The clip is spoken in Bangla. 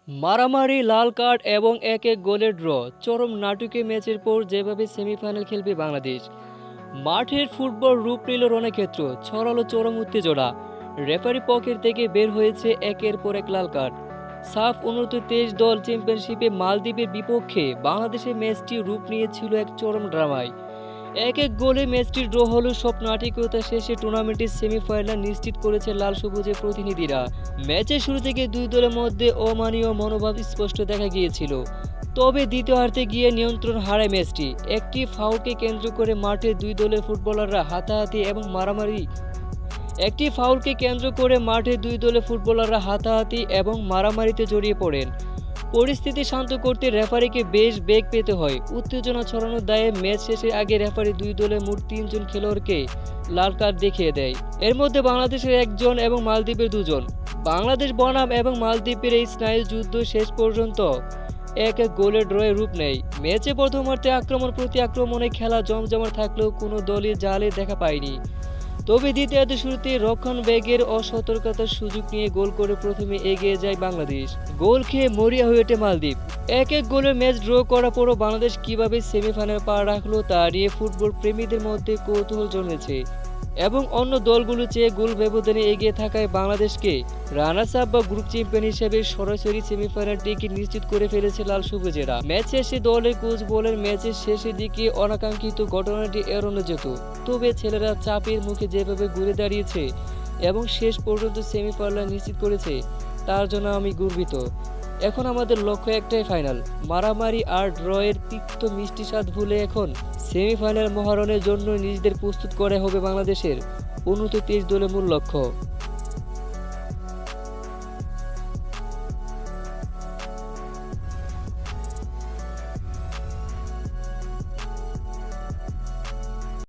মারামারি, লাল কার্ড এবং এক গোলের ড্র। চরম নাটকীয় ম্যাচের পর যেভাবে সেমিফাইনাল খেলবে বাংলাদেশ, মাঠের ফুটবল রূপ নিল রণক্ষেত্র, ছড়ালো চরম উত্তেজনা। রেফারি পকেট থেকে বের হয়েছে একের পর এক লাল কার্ড। সাফ অনূর্ধ্ব-23 দল চ্যাম্পিয়নশিপে মালদ্বীপের বিপক্ষে বাংলাদেশের ম্যাচটি রূপ নিয়েছিল এক চরম ড্রামায়। এক গোলে ম্যাচটি ড্র হলো। সব নাটকীয়তা শেষে টুর্নামেন্টের সেমিফাইনাল নিশ্চিত করেছে লাল সবুজের প্রতিনিধিরা। ম্যাচের শুরু থেকে দুই দলের মধ্যে অমানীয় মনোভাব স্পষ্ট দেখা গিয়েছিল, তবে দ্বিতীয়ার্ধে গিয়ে নিয়ন্ত্রণ হারায় ম্যাচটি। একটি ফাউলকে কেন্দ্র করে মাঠে দুই দলের ফুটবলাররা হাতাহাতি এবং মারামারিতে জড়িয়ে পড়েন। পরিস্থিতি শান্ত করতে রেফারিকে বেশ বেগ পেতে হয়। উত্তেজনা ছড়ানোর দায়ে ম্যাচ শেষের আগে রেফারি দুই দলের মোট 3 জন খেলোয়াড়কে লাল কার্ড দেখিয়ে দেয়। এর মধ্যে বাংলাদেশের 1 জন এবং মালদ্বীপের 2 জন। বাংলাদেশ বনাম এবং মালদ্বীপের এই স্নায়ু যুদ্ধ শেষ পর্যন্ত এক গোলের ড্রয়ে রূপ নেয়। ম্যাচে প্রথমার্ধে আক্রমণ প্রতি আক্রমণে খেলা জমজমাট থাকলেও কোনো দলই জালে দেখা পায়নি। তবে দ্বিতীয়ার্ধে শুরুতে রক্ষণভাগের অসতর্কতার সুযোগ নিয়ে গোল করে প্রথমে এগিয়ে যায় বাংলাদেশ। গোল খেয়ে মরিয়া হয়ে ওঠে মালদ্বীপ। এক গোলের ম্যাচ ড্র করার পরও বাংলাদেশ কিভাবে সেমিফাইনাল পা রাখলো তা নিয়ে ফুটবল প্রেমীদের মধ্যে কৌতূহল জন্মেছে এবং অন্য দলগুলো চেয়ে গোল ব্যবধানে এগিয়ে থাকায় বাংলাদেশকে রানার্স আপ বা গ্রুপ চ্যাম্পিয়ন হিসেবে সরাসরি সেমিফাইনাল টিকিট নিশ্চিত করে ফেলেছে লাল সবুজেরা। ম্যাচ শেষে দলের কোচ বলেন, ম্যাচের শেষের দিকে অনাকাঙ্ক্ষিত ঘটনাটি এড়ানো যেত, তবে ছেলেরা চাপের মুখে যেভাবে ঘুরে দাঁড়িয়েছে এবং শেষ পর্যন্ত সেমিফাইনাল নিশ্চিত করেছে তার জন্য আমি গর্বিত। এখন আমাদের লক্ষ্য একটাই, ফাইনাল। মারামারি আর ড্রয়ের তিক্ত মিষ্টি স্বাদ ভুলে এখন সেমিফাইনাল মহারণের জন্য নিজেদের প্রস্তুত করা হবে বাংলাদেশের অনূর্ধ্ব-23 দলের মূল লক্ষ্য।